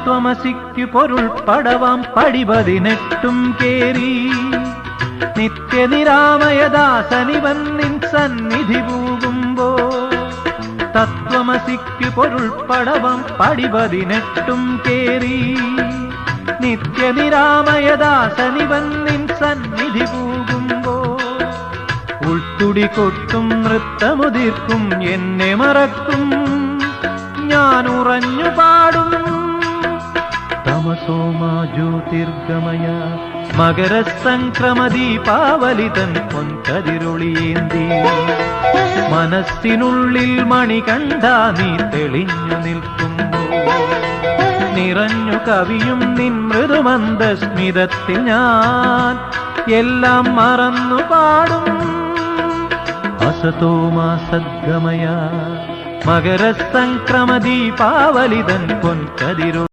തത്വമസിക്കു പൊരുൾ പടവാം പടി 18 കേറി നിത്യനിരാമയദാസനിവൻ നിൻ സന്നിധി പൂകുമ്പോ തത്വമസിക്കു പൊരുൾ പടവാം പടി 18 കേറി നിത്യനിരാമയദാസനിവൻ നിൻ സന്നിധി പൂകുമ്പോ ഉൾത്തുടി കൊട്ടും നൃത്തമുതിർക്കും എന്നെ മറക്കും ഞാൻ ഉറഞ്ഞു പാടും തമസോമാ ജ്യോതിർഗമയ മകരസംക്രമദീപാവലിതൻ പൊൻകതിരൊളിയേന്തി മനസ്സിനുള്ളിൽ മണികണ്ഠ നീ തെളിഞ്ഞു നിൽക്കുമ്പോ നിറഞ്ഞു കവിയും നിൻ മൃദുമന്ദസ്മിതത്തിൽ ഞാൻ എല്ലാം മറന്നു പാടും അസതോമാ സദ്ഗമയ മകരസംക്രമദീപാവലിതൻ പൊൻകതിരൊളി